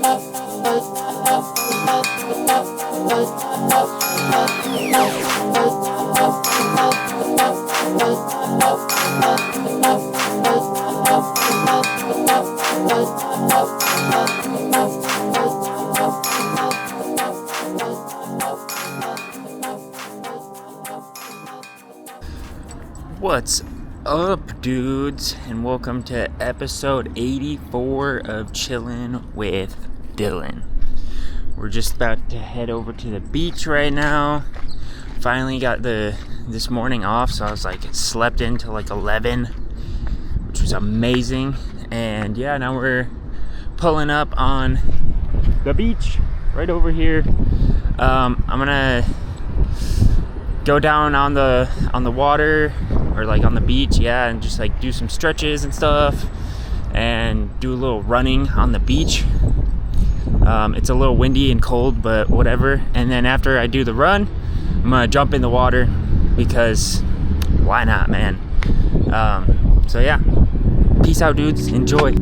What's up, dudes, and welcome to episode 84 of Chillin with Dylan. We're just about to head over to the beach right now. Finally got this morning off, so I was slept in till 11, which was amazing. And yeah, now we're pulling up on the beach right over here. I'm gonna go down on the water, or on the beach, yeah, and just do some stretches and stuff, and do a little running on the beach. It's a little windy and cold, but whatever. And then after I do the run, I'm gonna jump in the water because why not, man? So yeah, peace out, dudes. Enjoy.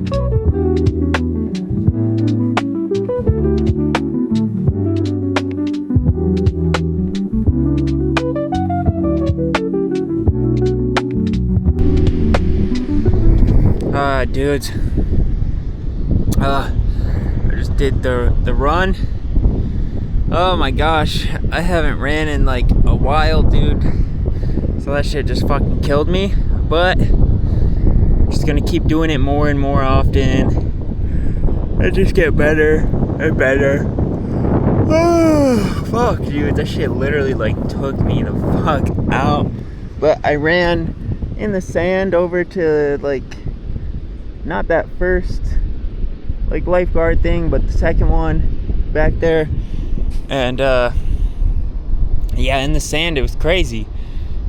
Dudes, I just did the run. Oh my gosh, I haven't ran in a while, dude, so that shit just fucking killed me. But I'm just gonna keep doing it more and more often and just get better and better. Oh fuck, dude, that shit literally took me the fuck out. But I ran in the sand over to not that first lifeguard thing, but the second one back there. And yeah, in the sand it was crazy.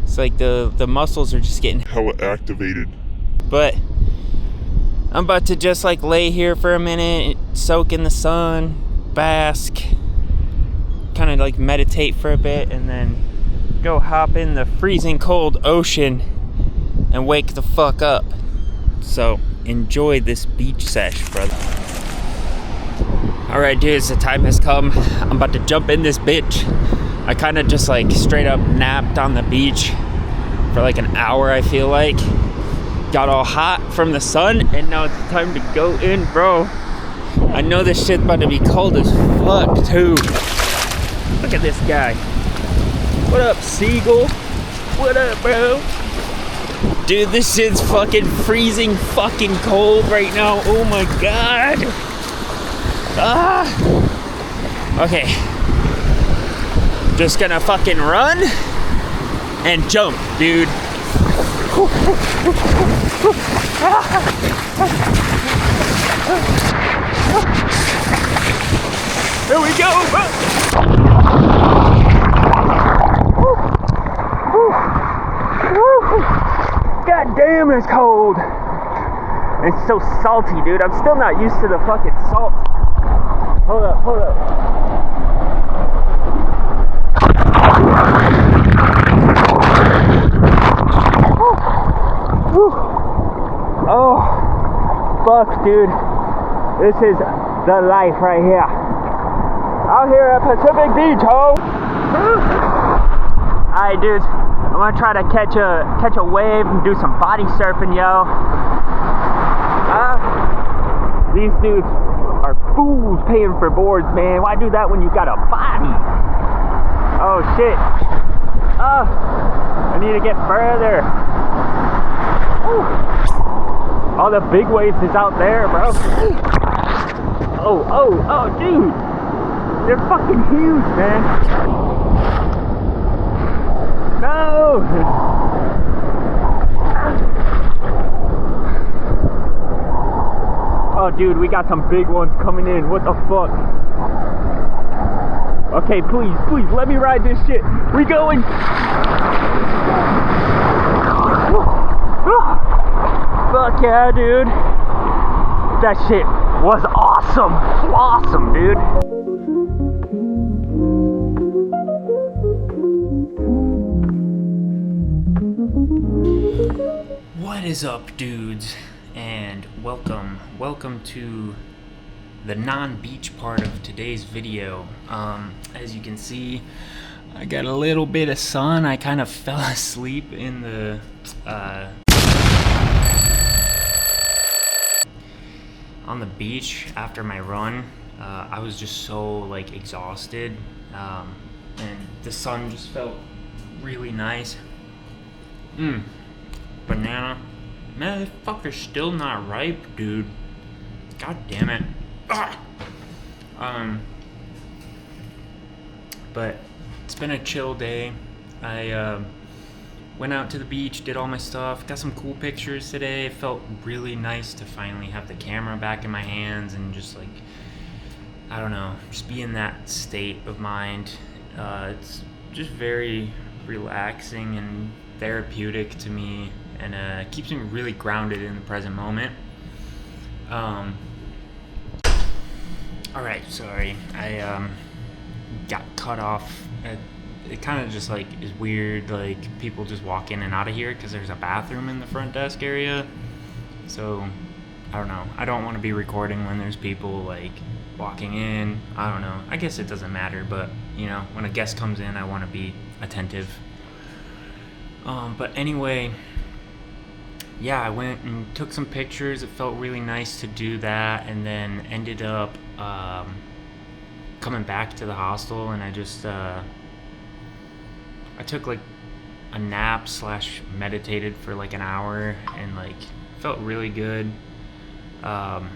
It's the muscles are just getting hella activated. But I'm about to just lay here for a minute, soak in the sun, bask, kind of meditate for a bit, and then go hop in the freezing cold ocean and wake the fuck up. So enjoy this beach sesh, brother. Alright, dudes, the time has come. I'm about to jump in this bitch. I kind of just straight up napped on the beach for an hour, I feel like. Got all hot from the sun, and now it's time to go in, bro. I know this shit's about to be cold as fuck, too. Look at this guy. What up, Seagull? What up, bro? Dude, this shit's fucking freezing fucking cold right now. Oh my god. Okay. Just gonna fucking run and jump, dude. Here we go. God damn, it's cold. It's so salty, dude. I'm still not used to the fucking salt. Hold up. Oh, fuck, dude. This is the life right here. Out here at Pacific Beach, ho. Alright, dudes. I'm gonna try to catch a wave and do some body surfing, yo. These dudes are fools paying for boards, man. Why do that when you got a body? Oh shit. I need to get further. Ooh. All the big waves is out there, bro. Oh, dude. They're fucking huge, man. No! Oh, dude, we got some big ones coming in. What the fuck? Okay, please, let me ride this shit. We going. Fuck yeah, dude. That shit was awesome. Awesome, dude. What is up, dudes? And welcome to the non-beach part of today's video. As you can see, I got a little bit of sun. I kind of fell asleep in the on the beach after my run. I was just so like exhausted, and the sun just felt really nice. Banana. Man, this fucker's still not ripe, dude. God damn it. But it's been a chill day. I went out to the beach, did all my stuff, got some cool pictures today. It felt really nice to finally have the camera back in my hands and just like, I don't know, just be in that state of mind. It's just very relaxing and therapeutic to me, and keeps me really grounded in the present moment. Alright, sorry. I got cut off. It kind of just like is weird, like people just walk in and out of here because there's a bathroom in the front desk area. So I don't know. I don't want to be recording when there's people like walking in. I don't know. I guess it doesn't matter, but you know, when a guest comes in, I want to be attentive. But anyway, yeah, I went and took some pictures. It felt really nice to do that, and then ended up coming back to the hostel, and I just I took like a nap / meditated for like an hour, and like felt really good. And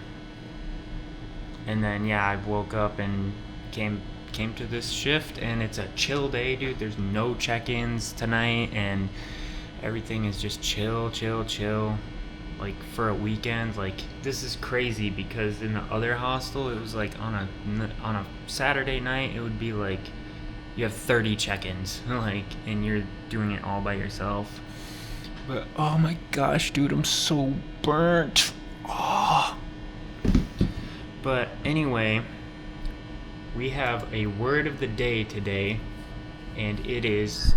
then yeah, I woke up and came to this shift, and it's a chill day, dude. There's no check-ins tonight, and everything is just chill like for a weekend. Like this is crazy because in the other hostel it was like on a Saturday night it would be like you have 30 check-ins like, and you're doing it all by yourself. But oh my gosh, dude, I'm so burnt. But anyway, we have a word of the day today, and it is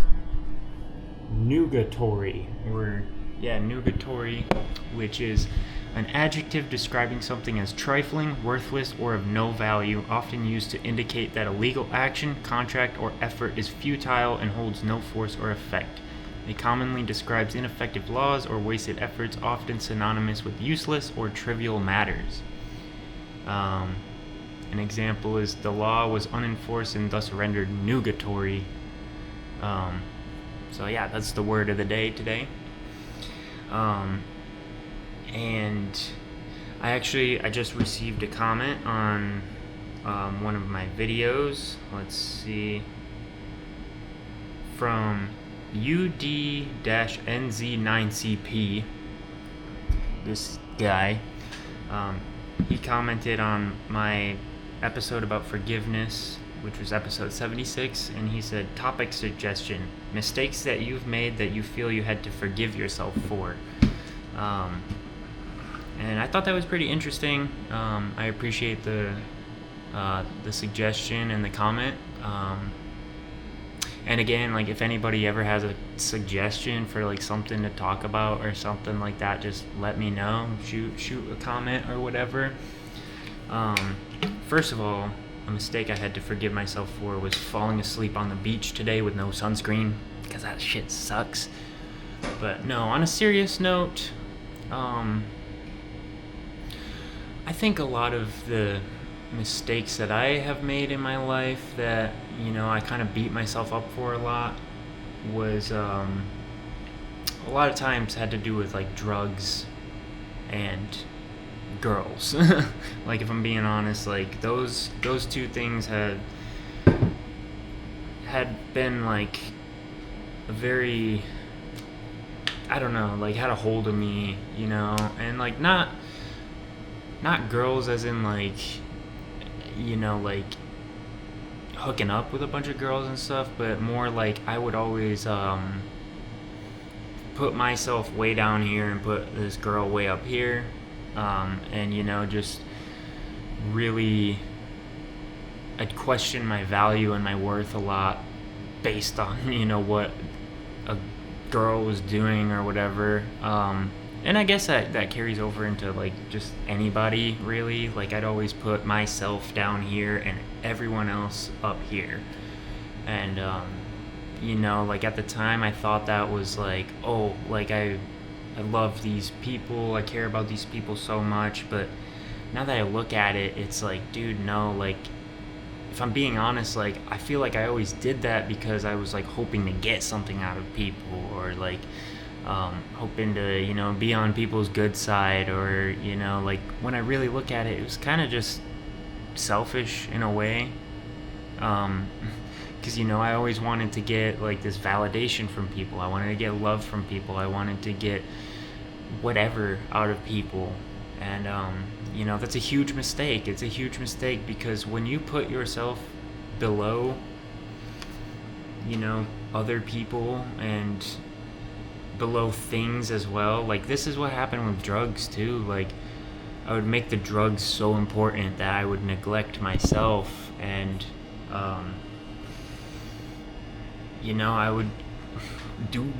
Nugatory, Nugatory, which is an adjective describing something as trifling, worthless, or of no value, often used to indicate that a legal action, contract, or effort is futile and holds no force or effect. It commonly describes ineffective laws or wasted efforts, often synonymous with useless or trivial matters. An example is the law was unenforced and thus rendered nugatory. So yeah, that's the word of the day today. And I just received a comment on one of my videos. Let's see. From UD-NZ9CP. This guy. He commented on my episode about forgiveness, which was episode 76, and he said, topic suggestion: mistakes that you've made that you feel you had to forgive yourself for. And I thought that was pretty interesting. I appreciate the suggestion and the comment. And again, like if anybody ever has a suggestion for like something to talk about or something like that, just let me know. Shoot a comment or whatever. First of all, a mistake I had to forgive myself for was falling asleep on the beach today with no sunscreen, because that shit sucks. But no, on a serious note, I think a lot of the mistakes that I have made in my life that, you know, I kind of beat myself up for a lot was a lot of times had to do with like drugs and girls. Like if I'm being honest, like those two things had been like a very, I don't know, like had a hold of me, you know, and like not girls as in like, you know, like hooking up with a bunch of girls and stuff, but more like I would always put myself way down here and put this girl way up here, and you know, just really I'd question my value and my worth a lot based on, you know, what a girl was doing or whatever. And I guess that carries over into like just anybody really. Like I'd always put myself down here and everyone else up here. And like at the time I thought that was like, oh, like I love these people, I care about these people so much, but now that I look at it, it's like, dude, no, like if I'm being honest, like I feel like I always did that because I was like hoping to get something out of people, or like hoping to be on people's good side, or like when I really look at it, it was kind of just selfish in a way, because I always wanted to get like this validation from people. I wanted to get love from people. I wanted to get whatever out of people. And that's a huge mistake. It's a huge mistake, because when you put yourself below other people and below things as well, like this is what happened with drugs too. Like I would make the drugs so important that I would neglect myself, and I would do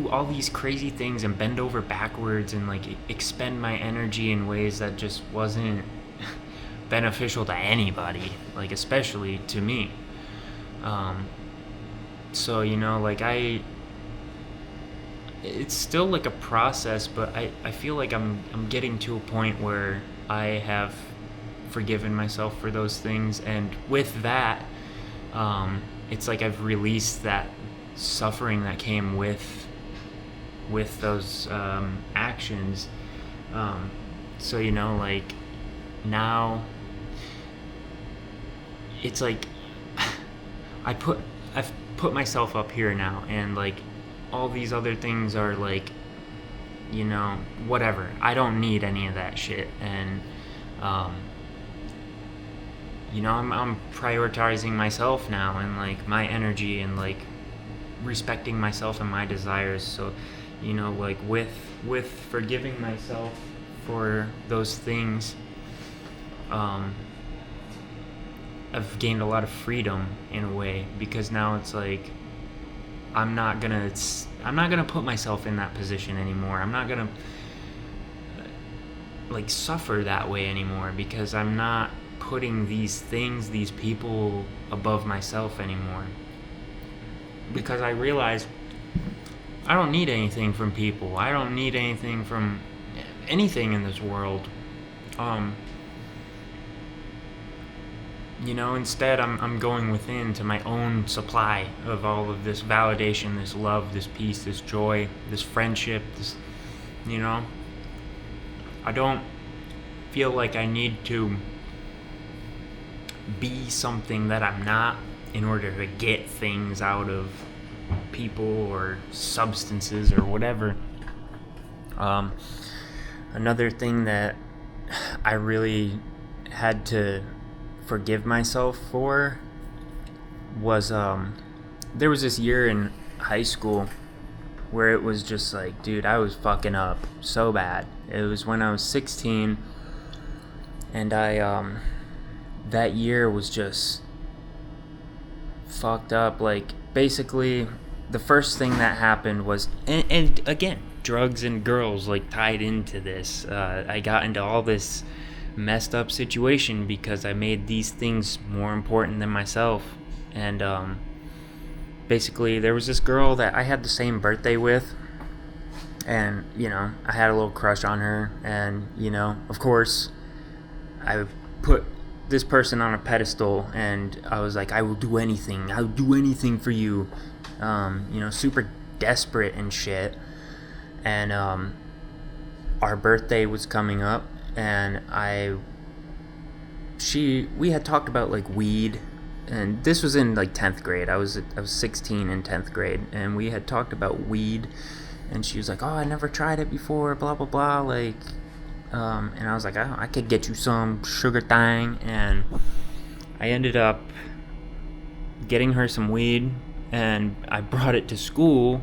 all these crazy things and bend over backwards and like expend my energy in ways that just wasn't beneficial to anybody, like especially to me. So like it's still like a process, but I feel like I'm getting to a point where I have forgiven myself for those things, and with that, it's like I've released that suffering that came with those actions. So like now it's like I've put myself up here now, and like all these other things are like whatever. I don't need any of that shit, and I'm prioritizing myself now, and like my energy, and like respecting myself and my desires. So like with forgiving myself for those things, I've gained a lot of freedom in a way, because now it's like I'm not gonna put myself in that position anymore. I'm not gonna like suffer that way anymore, because I'm not putting these people above myself anymore. Because I realize I don't need anything from people. I don't need anything from anything in this world. Instead I'm going within to my own supply of all of this validation, this love, this peace, this joy, this friendship, this, I don't feel like I need to be something that I'm not in order to get things out of people or substances or whatever. Another thing that I really had to forgive myself for was there was this year in high school where it was just like, dude, I was fucking up so bad. It was when I was 16, and I that year was just fucked up. Like basically the first thing that happened was, and again, drugs and girls like tied into this. I got into all this messed up situation because I made these things more important than myself. And basically there was this girl that I had the same birthday with, and I had a little crush on her, and of course I put this person on a pedestal, and I was like, I will do anything for you, super desperate and shit. And our birthday was coming up, and we had talked about like weed, and this was in like 10th grade. I was 16 in 10th grade, and we had talked about weed, and she was like, oh, I never tried it before, blah blah blah, like and I was like, oh, I could get you some sugar thing. And I ended up getting her some weed, and I brought it to school,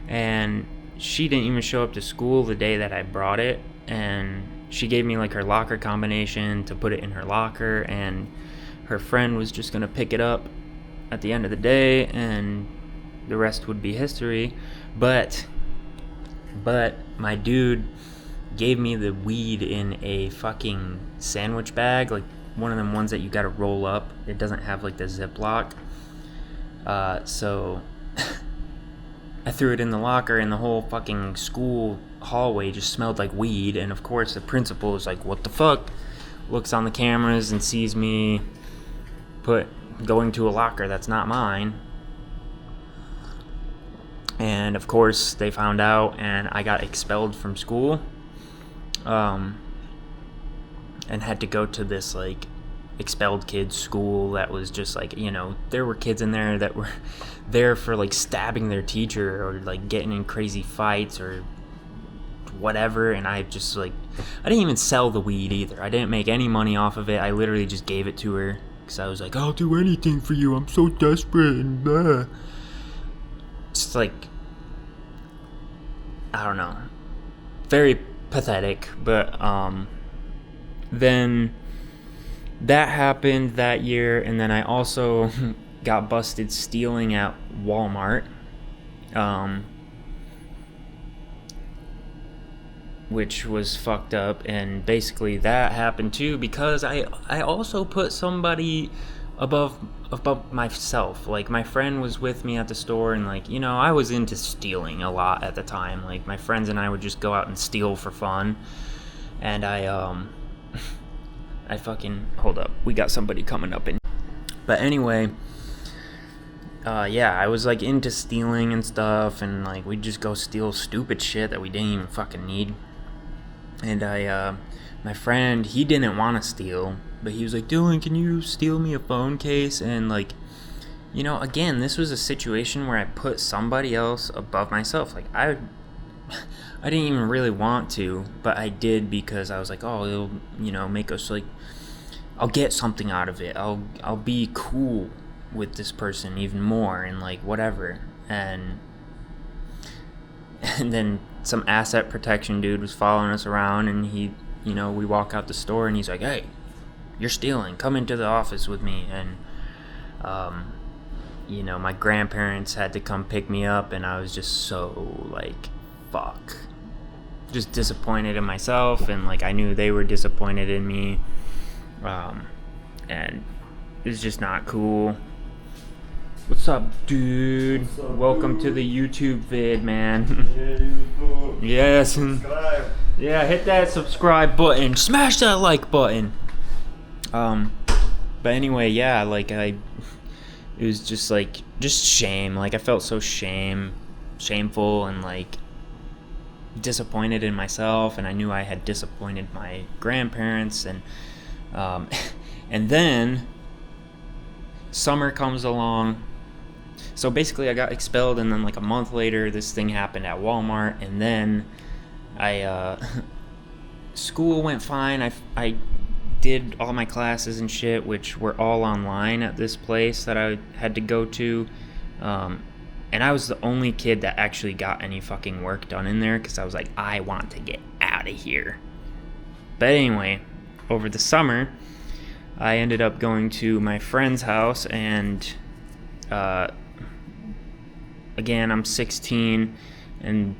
and she didn't even show up to school the day that I brought it. And she gave me like her locker combination to put it in her locker, and her friend was just gonna pick it up at the end of the day, and the rest would be history. But my dude gave me the weed in a fucking sandwich bag, like one of them ones that you gotta roll up. It doesn't have like the Ziploc. So I threw it in the locker, and the whole fucking school hallway just smelled like weed. And of course the principal is like, what the fuck? Looks on the cameras and sees me going to a locker that's not mine. And of course they found out, and I got expelled from school, and had to go to this like expelled kids school that was just like, you know, there were kids in there that were there for like stabbing their teacher or like getting in crazy fights or whatever. And I just like, I didn't even sell the weed either. I didn't make any money off of it. I literally just gave it to her because I was like, I'll do anything for you, I'm so desperate, and blah. It's like, I don't know, very pathetic. But then that happened that year, and then I also got busted stealing at Walmart, which was fucked up. And basically that happened too because I also put somebody above myself. Like, my friend was with me at the store, and like, you know, I was into stealing a lot at the time. Like, my friends and I would just go out and steal for fun. And I fucking, hold up, we got somebody coming up in. But anyway, yeah, I was like into stealing and stuff, and like we'd just go steal stupid shit that we didn't even fucking need. And my friend, he didn't want to steal, but he was like, Dylan, can you steal me a phone case? And like, you know, again, this was a situation where I put somebody else above myself. Like, I didn't even really want to, but I did because I was like, oh, it'll, you know, make us like, I'll get something out of it. I'll be cool with this person even more, and like whatever. And then some asset protection dude was following us around, and he, you know, we walk out the store and he's like, hey, you're stealing, come into the office with me. And you know, my grandparents had to come pick me up, and I was just so like, fuck, just disappointed in myself, and like I knew they were disappointed in me, and it's just not cool. What's up, dude? What's up, welcome to the YouTube vid, man. Yeah, yes, and yeah, hit that subscribe button, smash that like button. But anyway, yeah, like it was just like, just shame. Like, I felt so shameful and like disappointed in myself, and I knew I had disappointed my grandparents. And and then summer comes along. So basically I got expelled, and then like a month later this thing happened at Walmart, and then school went fine. I did all my classes and shit, which were all online at this place that I had to go to, and I was the only kid that actually got any fucking work done in there, because I was like, I want to get out of here. But anyway, over the summer I ended up going to my friend's house, and again, I'm 16, and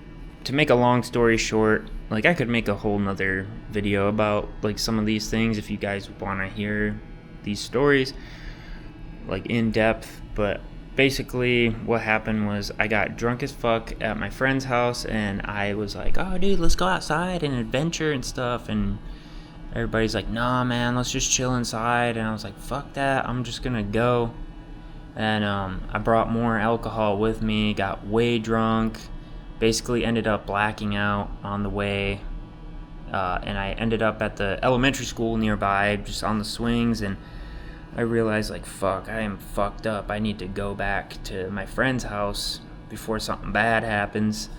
to make a long story short, like, I could make a whole nother video about like some of these things if you guys want to hear these stories like in depth. But basically what happened was I got drunk as fuck at my friend's house, and I was like, oh dude, let's go outside and adventure and stuff, and everybody's like, nah man, let's just chill inside. And I was like, fuck that, I'm just gonna go. And I brought more alcohol with me, got way drunk, basically ended up blacking out on the way, and I ended up at the elementary school nearby, just on the swings. And I realized, like, fuck, I am fucked up. I need to go back to my friend's house before something bad happens.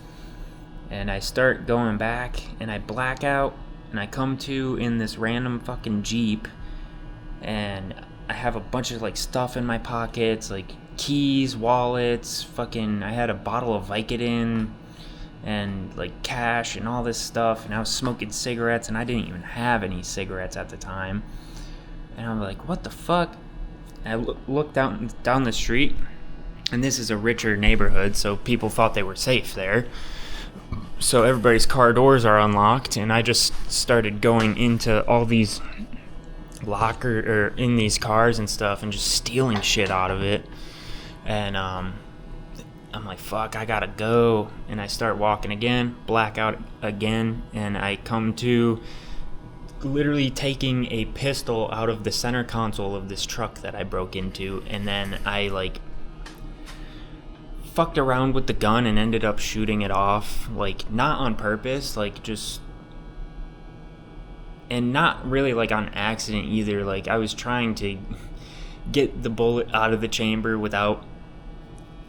And I start going back, and I black out, and I come to in this random fucking Jeep, and I have a bunch of like stuff in my pockets, like keys, wallets, fucking, I had a bottle of Vicodin and like cash and all this stuff, and I was smoking cigarettes, and I didn't even have any cigarettes at the time. And I'm like, what the fuck? And I looked down the street, and this is a richer neighborhood, so people thought they were safe there. so everybody's car doors are unlocked, and I just started going into all these in these cars and stuff, and just stealing shit out of it. And I'm like, fuck, I gotta go. And I start walking again, blackout again, and I come to literally taking a pistol out of the center console of this truck that I broke into, and then I like fucked around with the gun and ended up shooting it off, like not on purpose, like just, and not really like on accident either. Like I was trying to get the bullet out of the chamber without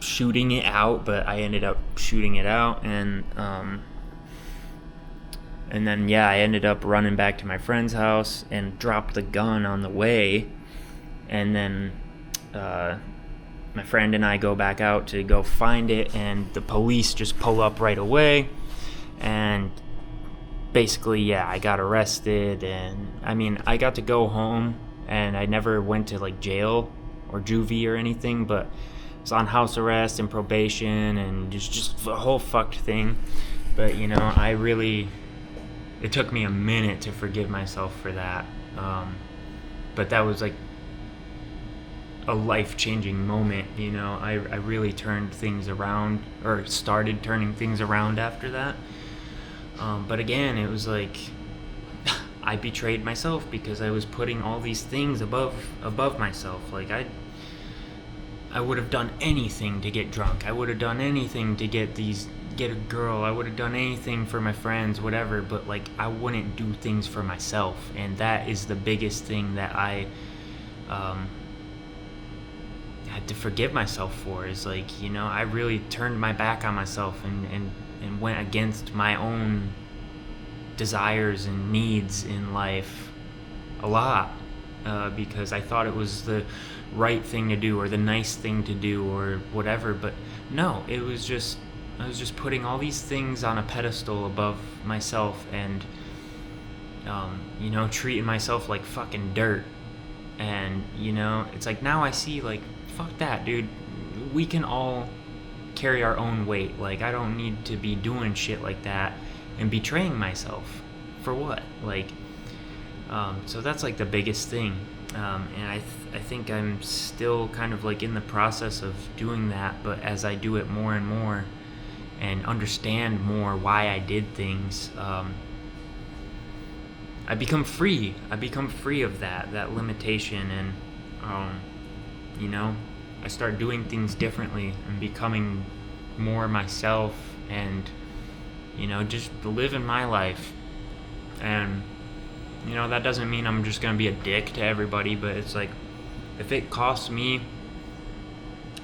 shooting it out, but I ended up shooting it out. And then I ended up running back to my friend's house and dropped the gun on the way. And then my friend and I go back out to go find it, and the police just pull up right away. And basically, I got arrested, and I mean, I got to go home, and I never went to like jail or juvie or anything, but I was on house arrest and probation, and just a whole fucked thing. But it took me a minute to forgive myself for that. But that was like a life-changing moment, I really turned things around, or started turning things around after that. But again, it was like I betrayed myself because I was putting all these things above myself. Like I would have done anything to get drunk. I would have done anything to get a girl. I would have done anything for my friends, whatever, but like I wouldn't do things for myself. And that is the biggest thing that I had to forgive myself for, is like, I really turned my back on myself and went against my own desires and needs in life a lot, because I thought it was the right thing to do or the nice thing to do or whatever. But no, I was just putting all these things on a pedestal above myself, and treating myself like fucking dirt. And it's like, now I see, like, fuck that, dude. We can all carry our own weight. Like, I don't need to be doing shit like that and betraying myself for what? Like, so that's like the biggest thing. And I think I'm still kind of like in the process of doing that, but as I do it more and more and understand more why I did things, I become free. I become free of that limitation, and I start doing things differently and becoming more myself, and just living my life. And that doesn't mean I'm just gonna be a dick to everybody, but it's like, if it costs me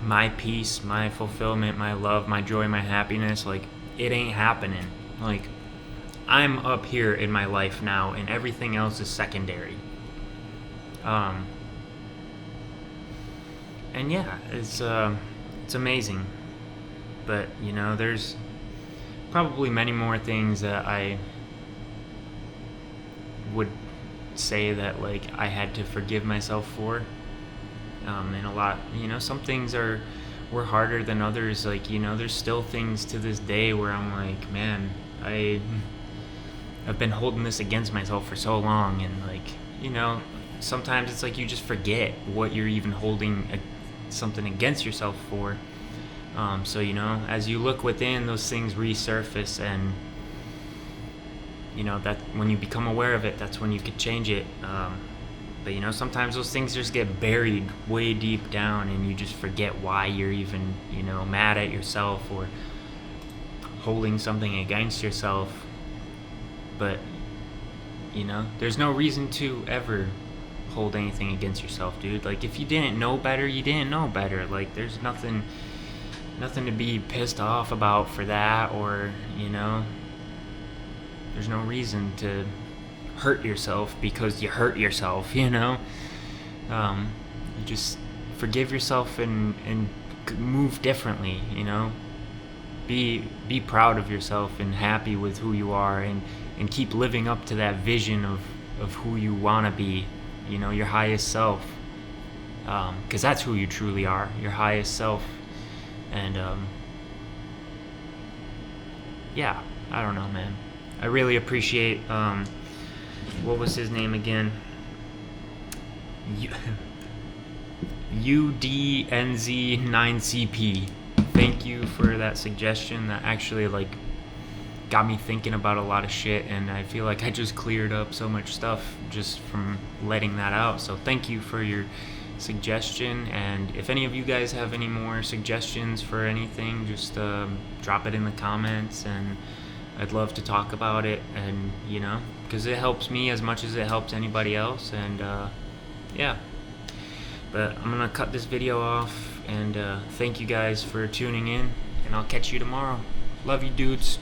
my peace, my fulfillment, my love, my joy, my happiness, like, it ain't happening. Like, I'm up here in my life now, and everything else is secondary. And it's amazing. But there's probably many more things that I would say that, like, I had to forgive myself for. And a lot, some things were harder than others. Like, there's still things to this day where I'm like, man, I've been holding this against myself for so long. And like, sometimes it's like you just forget what you're even holding something against yourself for. So as you look within, those things resurface, and that when you become aware of it, that's when you could change it. But sometimes those things just get buried way deep down, and you just forget why you're even mad at yourself or holding something against yourself. But there's no reason to ever hold anything against yourself, dude. Like, if you didn't know better, you didn't know better. Like, there's nothing to be pissed off about for that, or there's no reason to hurt yourself because you hurt yourself. You just forgive yourself and move differently. Be proud of yourself and happy with who you are, and keep living up to that vision of who you want to be, your highest self, because that's who you truly are, your highest self. And I don't know, man. I really appreciate, what was his name again? UDNZ9CP. Thank you for that suggestion. That actually, like, got me thinking about a lot of shit, and I feel like I just cleared up so much stuff just from letting that out. So thank you for your suggestion, and if any of you guys have any more suggestions for anything, just drop it in the comments, and I'd love to talk about it, and you know, because it helps me as much as it helps anybody else. And yeah, but I'm gonna cut this video off, and thank you guys for tuning in, and I'll catch you tomorrow. Love you, dudes.